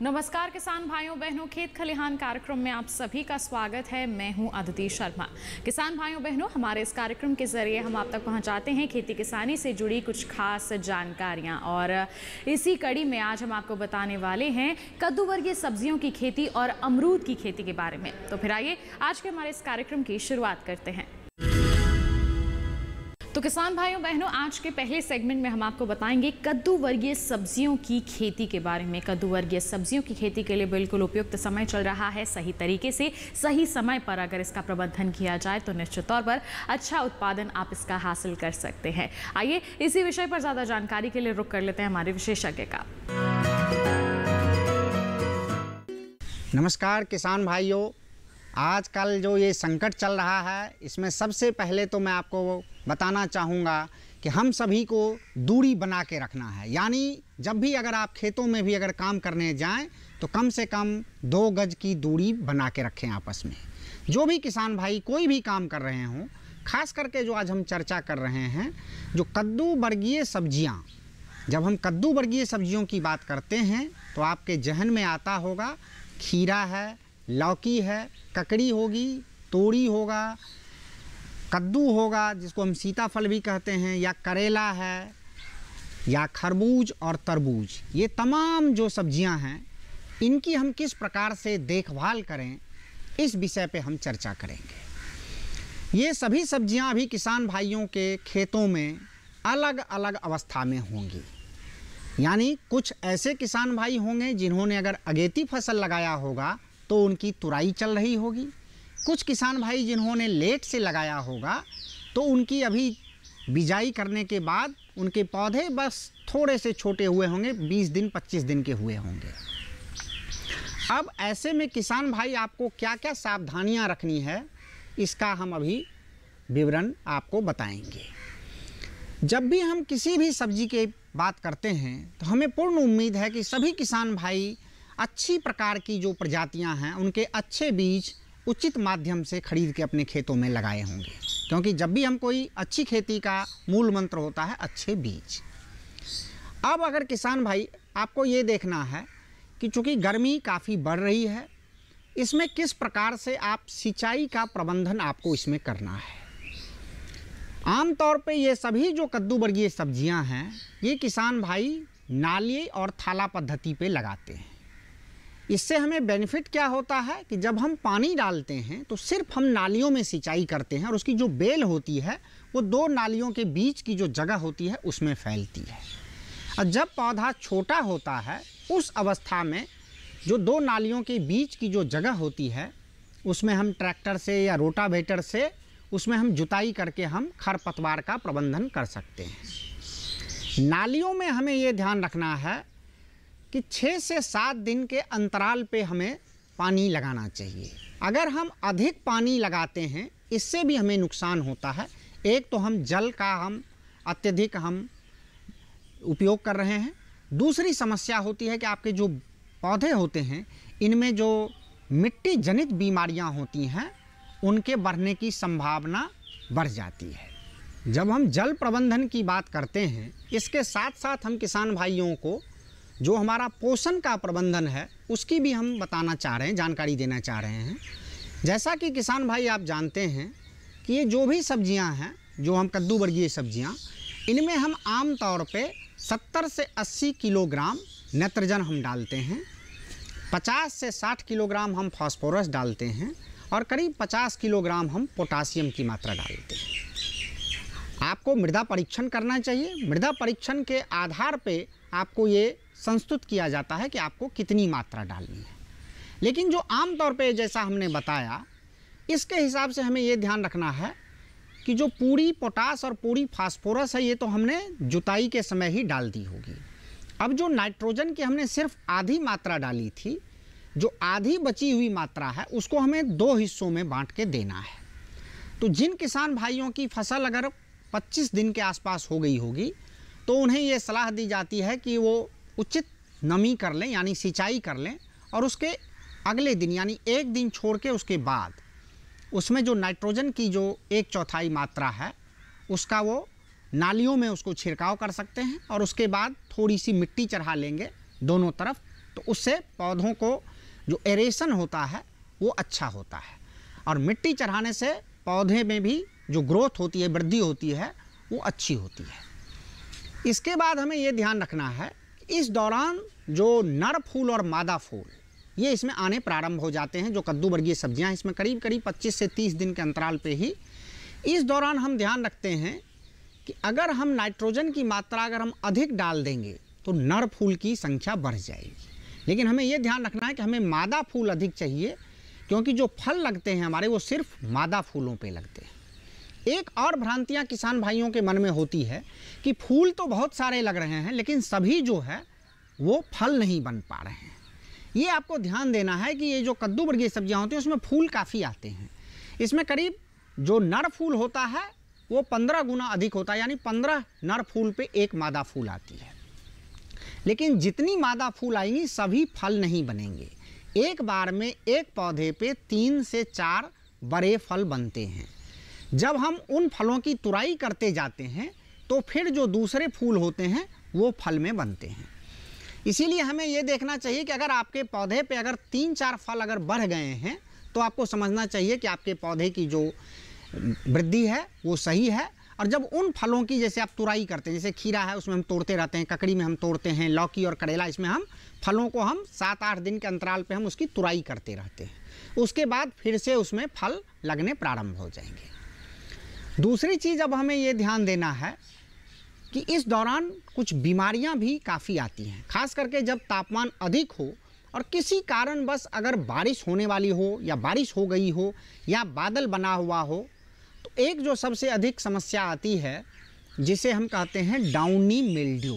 नमस्कार किसान भाइयों बहनों, खेत खलिहान कार्यक्रम में आप सभी का स्वागत है। मैं हूं अदिति शर्मा। किसान भाइयों बहनों, हमारे इस कार्यक्रम के जरिए हम आप तक पहुंचाते हैं खेती किसानी से जुड़ी कुछ खास जानकारियां और इसी कड़ी में आज हम आपको बताने वाले हैं कद्दू वर्गीय सब्जियों की खेती और अमरूद की खेती के बारे में। तो फिर आइए आज के हमारे इस कार्यक्रम की शुरुआत करते हैं। तो किसान भाइयों बहनों, आज के पहले सेगमेंट में हम आपको बताएंगे कद्दू वर्गीय सब्जियों की खेती के बारे में। कद्दू वर्गीय सब्जियों की खेती के लिए बिल्कुल उपयुक्त समय चल रहा है। सही तरीके से सही समय पर अगर इसका प्रबंधन किया जाए तो निश्चित तौर पर अच्छा उत्पादन आप इसका हासिल कर सकते हैं। आइए इसी विषय पर ज़्यादा जानकारी के लिए रुख कर लेते हैं हमारे विशेषज्ञ का। नमस्कार किसान भाइयों, आजकल जो ये संकट चल रहा है इसमें सबसे पहले तो मैं आपको बताना चाहूँगा कि हम सभी को दूरी बना के रखना है। यानी जब भी अगर आप खेतों में भी अगर काम करने जाएं तो कम से कम 2 गज की दूरी बना के रखें आपस में। जो भी किसान भाई कोई भी काम कर रहे हों, खास करके जो आज हम चर्चा कर रहे हैं जो कद्दू वर्गीय सब्जियाँ, जब हम कद्दू वर्गीय सब्जियों की बात करते हैं तो आपके जहन में आता होगा खीरा है, लौकी है, ककड़ी होगी, तोरी होगा, कद्दू होगा जिसको हम सीताफल भी कहते हैं, या करेला है, या खरबूज और तरबूज। ये तमाम जो सब्जियां हैं इनकी हम किस प्रकार से देखभाल करें, इस विषय पे हम चर्चा करेंगे। ये सभी सब्जियां अभी किसान भाइयों के खेतों में अलग अलग अवस्था में होंगी। यानी कुछ ऐसे किसान भाई होंगे जिन्होंने अगर अगेती फसल लगाया होगा तो उनकी तुराई चल रही होगी। कुछ किसान भाई जिन्होंने लेट से लगाया होगा तो उनकी अभी बिजाई करने के बाद उनके पौधे बस थोड़े से छोटे हुए होंगे, 20 दिन 25 दिन के हुए होंगे। अब ऐसे में किसान भाई आपको क्या क्या सावधानियां रखनी है इसका हम अभी विवरण आपको बताएंगे। जब भी हम किसी भी सब्जी की बात करते हैं तो हमें पूर्ण उम्मीद है कि सभी किसान भाई अच्छी प्रकार की जो प्रजातियां हैं उनके अच्छे बीज उचित माध्यम से खरीद के अपने खेतों में लगाए होंगे, क्योंकि जब भी हम कोई अच्छी खेती का मूल मंत्र होता है अच्छे बीज। अब अगर किसान भाई आपको ये देखना है कि चूँकि गर्मी काफ़ी बढ़ रही है, इसमें किस प्रकार से आप सिंचाई का प्रबंधन आपको इसमें करना है। आम तौर पे ये सभी जो कद्दू वर्गीय सब्जियां हैं ये किसान भाई नाली और थाला पद्धति पे लगाते हैं। इससे हमें बेनिफिट क्या होता है कि जब हम पानी डालते हैं तो सिर्फ हम नालियों में सिंचाई करते हैं और उसकी जो बेल होती है वो 2 नालियों के बीच की जो जगह होती है उसमें फैलती है। और जब पौधा छोटा होता है उस अवस्था में जो 2 नालियों के बीच की जो जगह होती है उसमें हम ट्रैक्टर से या रोटावेटर से उसमें हम जुताई करके हम खरपतवार का प्रबंधन कर सकते हैं। नालियों में हमें ये ध्यान रखना है कि 6 से 7 दिन के अंतराल पे हमें पानी लगाना चाहिए। अगर हम अधिक पानी लगाते हैं इससे भी हमें नुकसान होता है। एक तो हम जल का अत्यधिक हम उपयोग कर रहे हैं, दूसरी समस्या होती है कि आपके जो पौधे होते हैं इनमें जो मिट्टी जनित बीमारियां होती हैं उनके बढ़ने की संभावना बढ़ जाती है। जब हम जल प्रबंधन की बात करते हैं इसके साथ साथ हम किसान भाइयों को जो हमारा पोषण का प्रबंधन है उसकी भी हम बताना चाह रहे हैं, जानकारी देना चाह रहे हैं। जैसा कि किसान भाई आप जानते हैं कि ये जो भी सब्जियां हैं, जो हम कद्दू वर्गीय सब्जियां, इनमें हम आम तौर पे 70 से 80 किलोग्राम नाइट्रोजन हम डालते हैं, 50 से 60 किलोग्राम हम फास्फोरस डालते हैं और करीब 50 किलोग्राम हम पोटासियम की मात्रा डालते हैं। आपको मृदा परीक्षण करना चाहिए। मृदा परीक्षण के आधार पे आपको ये संस्तुत किया जाता है कि आपको कितनी मात्रा डालनी है। लेकिन जो आम तौर पे जैसा हमने बताया इसके हिसाब से हमें ये ध्यान रखना है कि जो पूरी पोटास और पूरी फास्फोरस है ये तो हमने जुताई के समय ही डाल दी होगी। अब जो नाइट्रोजन की हमने सिर्फ आधी मात्रा डाली थी, जो आधी बची हुई मात्रा है उसको हमें 2 हिस्सों में बांट के देना है। तो जिन किसान भाइयों की फसल अगर 25 दिन के आसपास हो गई होगी तो उन्हें ये सलाह दी जाती है कि वो उचित नमी कर लें, यानी सिंचाई कर लें, और उसके अगले दिन यानी 1 दिन छोड़ के उसके बाद उसमें जो नाइट्रोजन की जो 1/4 मात्रा है उसका वो नालियों में उसको छिड़काव कर सकते हैं और उसके बाद थोड़ी सी मिट्टी चढ़ा लेंगे दोनों तरफ तो उससे पौधों को जो एरेशन होता है वो अच्छा होता है, और मिट्टी चढ़ाने से पौधे में भी जो ग्रोथ होती है, वृद्धि होती है, वो अच्छी होती है। इसके बाद हमें ये ध्यान रखना है कि इस दौरान जो नर फूल और मादा फूल ये इसमें आने प्रारंभ हो जाते हैं। जो कद्दू वर्गीय सब्जियां इसमें करीब करीब 25 से 30 दिन के अंतराल पे ही, इस दौरान हम ध्यान रखते हैं कि अगर हम नाइट्रोजन की मात्रा अगर हम अधिक डाल देंगे तो नर फूल की संख्या बढ़ जाएगी। लेकिन हमें ये ध्यान रखना है कि हमें मादा फूल अधिक चाहिए, क्योंकि जो फल लगते हैं हमारे वो सिर्फ मादा फूलों पे लगते हैं। एक और भ्रांतियाँ किसान भाइयों के मन में होती है कि फूल तो बहुत सारे लग रहे हैं लेकिन सभी जो है वो फल नहीं बन पा रहे हैं। ये आपको ध्यान देना है कि ये जो कद्दू वर्गीय सब्जियां होती हैं उसमें फूल काफ़ी आते हैं। इसमें करीब जो नर फूल होता है वो 15 गुना अधिक होता है, यानी 15 नर फूल पे एक मादा फूल आती है। लेकिन जितनी मादा फूल आएंगी सभी फल नहीं बनेंगे। एक बार में एक पौधे पे 3 से 4 बड़े फल बनते हैं। जब हम उन फलों की तुराई करते जाते हैं तो फिर जो दूसरे फूल होते हैं वो फल में बनते हैं। इसीलिए हमें ये देखना चाहिए कि अगर आपके पौधे पे अगर 3-4 फल अगर बढ़ गए हैं तो आपको समझना चाहिए कि आपके पौधे की जो वृद्धि है वो सही है। और जब उन फलों की जैसे आप तुराई करते हैं, जैसे खीरा है उसमें हम तोड़ते रहते हैं, ककड़ी में हम तोड़ते हैं, लौकी और करेला इसमें हम फलों को हम 7-8 दिन के अंतराल पे हम उसकी तुराई करते रहते हैं, उसके बाद फिर से उसमें फल लगने प्रारंभ हो जाएंगे। दूसरी चीज़ अब हमें ये ध्यान देना है कि इस दौरान कुछ बीमारियां भी काफ़ी आती हैं, खास करके जब तापमान अधिक हो और किसी कारणवश अगर बारिश होने वाली हो या बारिश हो गई हो या बादल बना हुआ हो, तो एक जो सबसे अधिक समस्या आती है जिसे हम कहते हैं डाउनी मिल्ड्यू।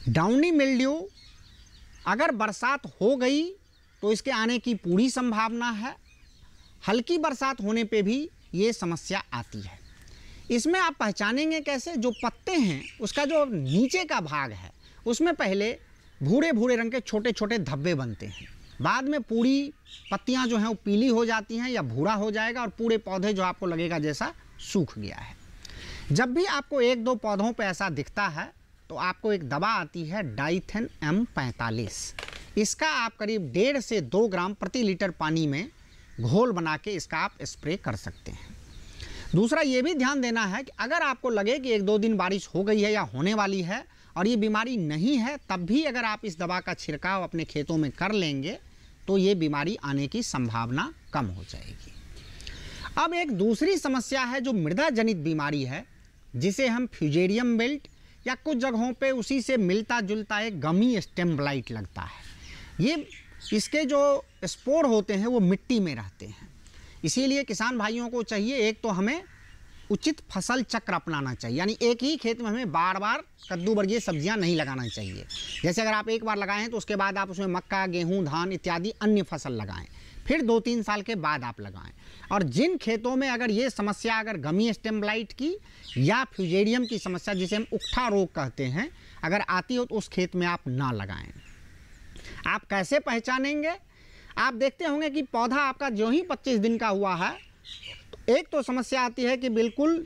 डाउनी मिल्ड्यू अगर बरसात हो गई तो इसके आने की पूरी संभावना है। हल्की बरसात होने पे भी ये समस्या आती है। इसमें आप पहचानेंगे कैसे? जो पत्ते हैं उसका जो नीचे का भाग है उसमें पहले भूरे भूरे रंग के छोटे छोटे धब्बे बनते हैं, बाद में पूरी पत्तियां जो हैं वो पीली हो जाती हैं या भूरा हो जाएगा और पूरे पौधे जो आपको लगेगा जैसा सूख गया है। जब भी आपको 1-2 पौधों पे ऐसा दिखता है तो आपको एक दवा आती है डाइथेन M45। इसका आप करीब 1.5 से 2 ग्राम प्रति लीटर पानी में घोल बना के इसका आप स्प्रे कर सकते हैं। दूसरा ये भी ध्यान देना है कि अगर आपको लगे कि 1-2 दिन बारिश हो गई है या होने वाली है और ये बीमारी नहीं है, तब भी अगर आप इस दवा का छिड़काव अपने खेतों में कर लेंगे तो ये बीमारी आने की संभावना कम हो जाएगी। अब एक दूसरी समस्या है जो मृदा जनित बीमारी है, जिसे हम फ्यूजेरियम बेल्ट या कुछ जगहों पे उसी से मिलता जुलता एक गमी स्टेम ब्लाइट लगता है। ये इसके जो स्पोर होते हैं वो मिट्टी में रहते हैं। इसीलिए किसान भाइयों को चाहिए, एक तो हमें उचित फसल चक्र अपनाना चाहिए, यानी एक ही खेत में हमें बार बार कद्दू वर्गीय सब्जियां नहीं लगाना चाहिए। जैसे अगर आप एक बार लगाएं हैं तो उसके बाद आप उसमें मक्का, गेहूं, धान इत्यादि अन्य फसल लगाएं, फिर 2-3 साल के बाद आप लगाएं। और जिन खेतों में अगर ये समस्या अगर गमी स्टेम ब्लाइट की या फ्यूजेरियम की समस्या जिसे हम उकठा रोग कहते हैं अगर आती हो तो उस खेत में आप ना लगाएं। आप कैसे पहचानेंगे? आप देखते होंगे कि पौधा आपका जो ही 25 दिन का हुआ है तो एक तो समस्या आती है कि बिल्कुल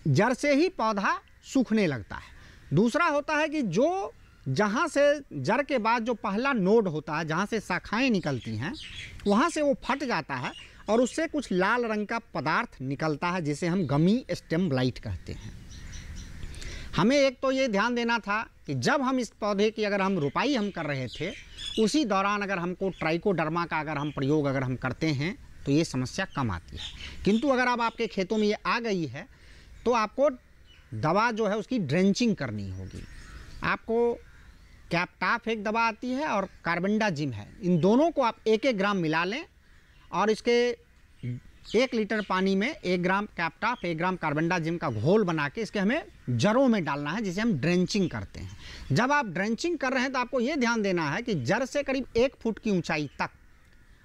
जड़ से ही पौधा सूखने लगता है। दूसरा होता है कि जो जहाँ से जड़ के बाद जो पहला नोड होता है, जहाँ से शाखाएं निकलती हैं, वहाँ से वो फट जाता है और उससे कुछ लाल रंग का पदार्थ निकलता है जिसे हम गमी स्टेम ब्लाइट कहते हैं। हमें एक तो ये ध्यान देना था कि जब हम इस पौधे की अगर हम रोपाई हम कर रहे थे उसी दौरान अगर हमको ट्राइकोडर्मा का अगर हम प्रयोग अगर हम करते हैं तो ये समस्या कम आती है। किंतु अगर अब आपके खेतों में ये आ गई है तो आपको दवा जो है उसकी ड्रेंचिंग करनी होगी। आपको कैप्टाफ एक दवा आती है और कार्बेंडाजिम है, इन दोनों को आप 1-1 ग्राम मिला लें और इसके 1 लीटर पानी में 1 ग्राम कैप्टाफ 1 ग्राम कार्बेंडाजिम का घोल बना के इसके हमें जड़ों में डालना है, जिसे हम ड्रेंचिंग करते हैं। जब आप ड्रेंचिंग कर रहे हैं तो आपको ये ध्यान देना है कि जड़ से करीब 1 फुट की ऊंचाई तक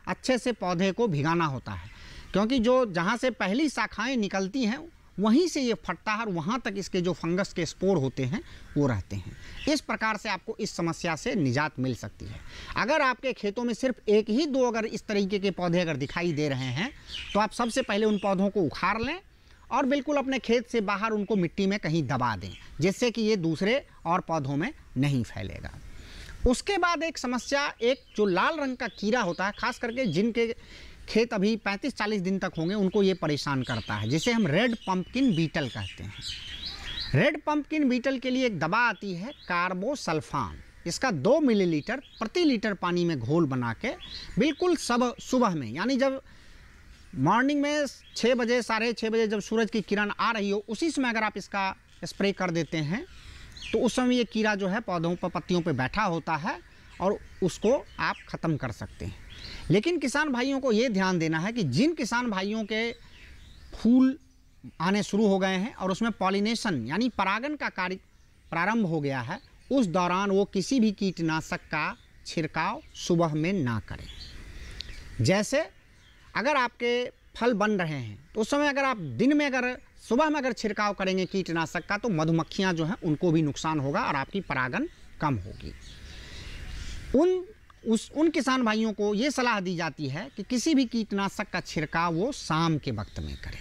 अच्छे से पौधे को भिगाना होता है, क्योंकि जो जहाँ से पहली शाखाएं निकलती हैं वहीं से ये फटता है और वहाँ तक इसके जो फंगस के स्पोर होते हैं वो रहते हैं। इस प्रकार से आपको इस समस्या से निजात मिल सकती है। अगर आपके खेतों में सिर्फ 1 ही 2 अगर इस तरीके के पौधे अगर दिखाई दे रहे हैं तो आप सबसे पहले उन पौधों को उखाड़ लें और बिल्कुल अपने खेत से बाहर उनको मिट्टी में कहीं दबा दें, जिससे कि ये दूसरे और पौधों में नहीं फैलेगा। उसके बाद एक समस्या, एक जो लाल रंग का कीड़ा होता है, खास करके जिनके खेत अभी 35-40 दिन तक होंगे उनको ये परेशान करता है, जिसे हम रेड पंपकिन बीटल कहते हैं। रेड पंपकिन बीटल के लिए एक दवा आती है कार्बोसल्फान। इसका 2 मिलीलीटर प्रति लीटर पानी में घोल बना के बिल्कुल सुबह में, यानी जब मॉर्निंग में 6 बजे 6:30 बजे जब सूरज की किरण आ रही हो, उसी समय अगर आप इसका स्प्रे कर देते हैं तो उस समय ये कीड़ा जो है पौधों पर, पत्तियों पर बैठा होता है और उसको आप ख़त्म कर सकते हैं। लेकिन किसान भाइयों को ये ध्यान देना है कि जिन किसान भाइयों के फूल आने शुरू हो गए हैं और उसमें पॉलिनेशन यानी परागन का कार्य प्रारंभ हो गया है, उस दौरान वो किसी भी कीटनाशक का छिड़काव सुबह में ना करें। जैसे अगर आपके फल बन रहे हैं तो उस समय अगर आप दिन में अगर सुबह में अगर छिड़काव करेंगे कीटनाशक का तो मधुमक्खियां जो हैं उनको भी नुकसान होगा और आपकी परागन कम होगी। उन किसान भाइयों को ये सलाह दी जाती है कि किसी भी कीटनाशक का छिड़काव वो शाम के वक्त में करें।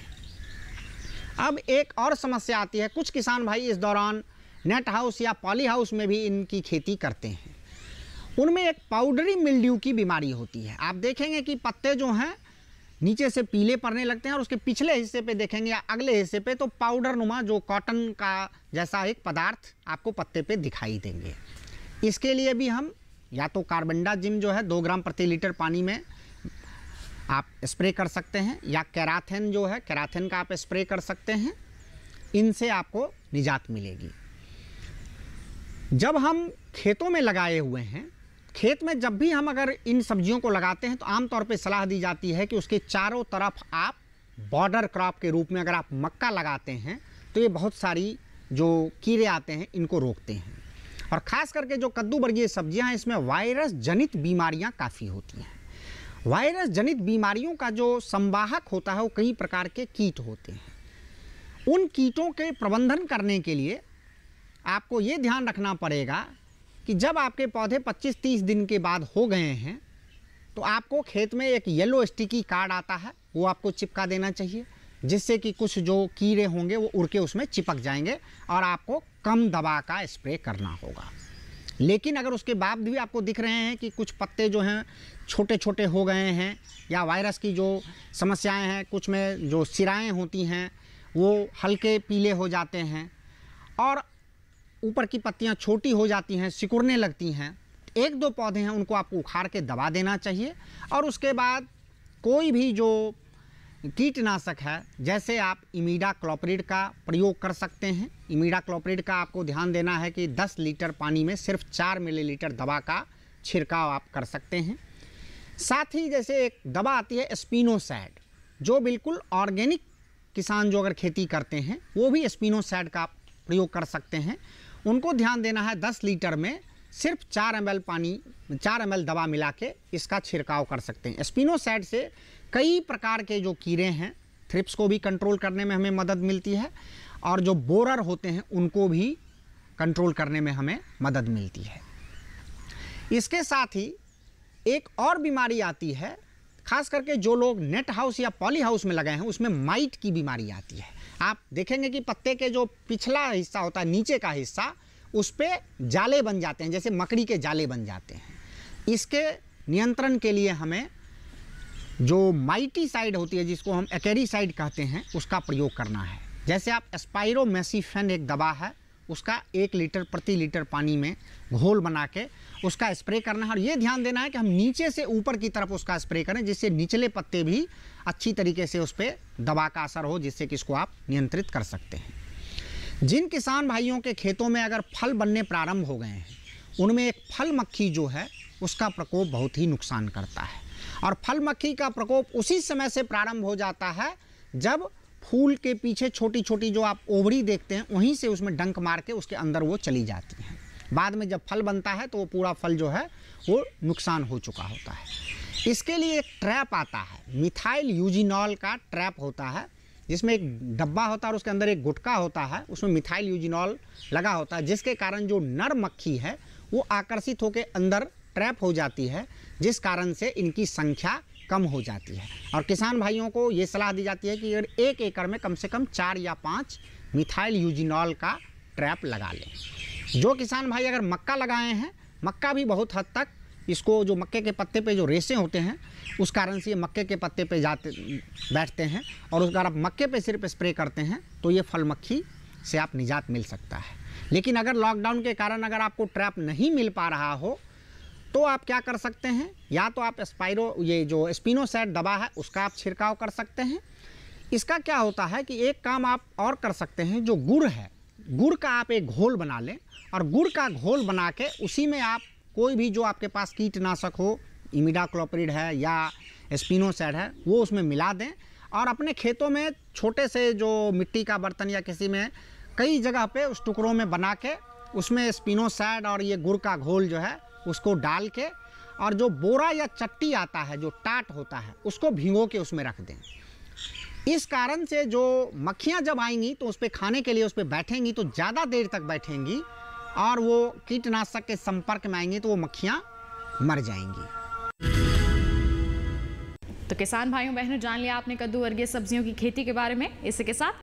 अब एक और समस्या आती है, कुछ किसान भाई इस दौरान नेट हाउस या पॉली हाउस में भी इनकी खेती करते हैं। उनमें एक पाउडरी मिल्ड्यू की बीमारी होती है। आप देखेंगे कि पत्ते जो हैं नीचे से पीले पड़ने लगते हैं और उसके पिछले हिस्से पे देखेंगे या अगले हिस्से पे तो पाउडर नुमा जो कॉटन का जैसा एक पदार्थ आपको पत्ते पे दिखाई देंगे। इसके लिए भी हम या तो कार्बेंडाजिम जो है 2 ग्राम प्रति लीटर पानी में आप स्प्रे कर सकते हैं, या केराथेन जो है, केराथेन का आप स्प्रे कर सकते हैं। इनसे आपको निजात मिलेगी। जब हम खेतों में लगाए हुए हैं, खेत में जब भी हम अगर इन सब्जियों को लगाते हैं तो आमतौर पे सलाह दी जाती है कि उसके चारों तरफ आप बॉर्डर क्रॉप के रूप में अगर आप मक्का लगाते हैं तो ये बहुत सारी जो कीड़े आते हैं इनको रोकते हैं। और ख़ास करके जो कद्दू वर्गीय सब्जियां हैं इसमें वायरस जनित बीमारियां काफ़ी होती हैं। वायरस जनित बीमारियों का जो संवाहक होता है वो कई प्रकार के कीट होते हैं। उन कीटों के प्रबंधन करने के लिए आपको ये ध्यान रखना पड़ेगा कि जब आपके पौधे 25-30 दिन के बाद हो गए हैं तो आपको खेत में एक येलो स्टिकी कार्ड आता है, वो आपको चिपका देना चाहिए, जिससे कि कुछ जो कीड़े होंगे वो उड़ के उसमें चिपक जाएंगे और आपको कम दवा का स्प्रे करना होगा। लेकिन अगर उसके बाद भी आपको दिख रहे हैं कि कुछ पत्ते जो हैं छोटे छोटे हो गए हैं या वायरस की जो समस्याएं हैं, कुछ में जो सिराएं होती हैं वो हल्के पीले हो जाते हैं और ऊपर की पत्तियां छोटी हो जाती हैं, सिकुड़ने लगती हैं, 1-2 पौधे हैं उनको आपको उखाड़ के दबा देना चाहिए। और उसके बाद कोई भी जो कीटनाशक है, जैसे आप इमीडाक्लोप्रिड का प्रयोग कर सकते हैं। इमीडाक्लोप्रिड का आपको ध्यान देना है कि 10 लीटर पानी में सिर्फ 4 मिलीलीटर दवा का छिड़काव आप कर सकते हैं। साथ ही जैसे एक दवा आती है स्पिनोसैड, जो बिल्कुल ऑर्गेनिक किसान जो अगर खेती करते हैं वो भी स्पिनोसैड का प्रयोग कर सकते हैं। उनको ध्यान देना है 10 लीटर में सिर्फ 4 ml दवा मिला के इसका छिड़काव कर सकते हैं। स्पिनोसैड से कई प्रकार के जो कीड़े हैं, थ्रिप्स को भी कंट्रोल करने में हमें मदद मिलती है और जो बोरर होते हैं उनको भी कंट्रोल करने में हमें मदद मिलती है। इसके साथ ही एक और बीमारी आती है, खास करके जो लोग नेट हाउस या पॉली हाउस में लगाए हैं उसमें माइट की बीमारी आती है। आप देखेंगे कि पत्ते के जो पिछला हिस्सा होता है, नीचे का हिस्सा, उस पर जाले बन जाते हैं, जैसे मकड़ी के जाले बन जाते हैं। इसके नियंत्रण के लिए हमें जो माइटीसाइड होती है, जिसको हम एक्रेसाइड कहते हैं, उसका प्रयोग करना है। जैसे आप स्पाइरोमेसिफेन एक दवा है, उसका 1 लीटर प्रति लीटर पानी में घोल बना के उसका स्प्रे करना है। और ये ध्यान देना है कि हम नीचे से ऊपर की तरफ उसका स्प्रे करें, जिससे निचले पत्ते भी अच्छी तरीके से उस पर दवा का असर हो, जिससे कि इसको आप नियंत्रित कर सकते हैं। जिन किसान भाइयों के खेतों में अगर फल बनने प्रारंभ हो गए हैं उनमें एक फल मक्खी जो है उसका प्रकोप बहुत ही नुकसान करता है। और फल मक्खी का प्रकोप उसी समय से प्रारंभ हो जाता है जब फूल के पीछे छोटी छोटी जो आप ओवरी देखते हैं वहीं से उसमें डंक मार के उसके अंदर वो चली जाती हैं। बाद में जब फल बनता है तो वो पूरा फल जो है वो नुकसान हो चुका होता है। इसके लिए एक ट्रैप आता है, मिथाइल यूजिनॉल का ट्रैप होता है, जिसमें एक डब्बा होता है और उसके अंदर एक गुटका होता है, उसमें मिथाइल यूजिनॉल लगा होता है, जिसके कारण जो नर मक्खी है वो आकर्षित होकर अंदर ट्रैप हो जाती है, जिस कारण से इनकी संख्या कम हो जाती है। और किसान भाइयों को ये सलाह दी जाती है कि अगर 1 एकड़ में कम से कम 4 या 5 मिथाइल यूजिनॉल का ट्रैप लगा लें। जो किसान भाई अगर मक्का लगाए हैं मक्का भी बहुत हद तक इसको, जो मक्के के पत्ते पे जो रेशे होते हैं उस कारण से ये मक्के के पत्ते पे बैठते हैं, और उस अगर आप मक्के पे सिर्फ स्प्रे करते हैं तो ये फल मक्खी से आप निजात मिल सकता है। लेकिन अगर लॉकडाउन के कारण अगर आपको ट्रैप नहीं मिल पा रहा हो तो आप क्या कर सकते हैं, या तो आप ये जो स्पिनोसैड दवा है उसका आप छिड़काव कर सकते हैं। इसका क्या होता है कि एक काम आप और कर सकते हैं, जो गुड़ है, गुड़ का आप एक घोल बना लें, और गुड़ का घोल बना के उसी में आप कोई भी जो आपके पास कीटनाशक हो, इमिडाक्लोप्रिड है या स्पिनोसैड है, वो उसमें मिला दें, और अपने खेतों में छोटे से जो मिट्टी का बर्तन या किसी में कई जगह पे उस टुकड़ों में बना के उसमें स्पिनोसैड और ये गुड़ का घोल जो है उसको डाल के, और जो बोरा या चट्टी आता है जो टाट होता है उसको भिगो के उसमें रख दें। इस कारण से जो मक्खियाँ जब आएंगी तो उस पर खाने के लिए उस पर बैठेंगी तो ज़्यादा देर तक बैठेंगी, और वो कीटनाशक के संपर्क में आएंगी तो वो मक्खियाँ मर जाएंगी। तो किसान भाइयों बहनों, जान लिया आपने कद्दू वर्गीय सब्जियों की खेती के बारे में। इसी के साथ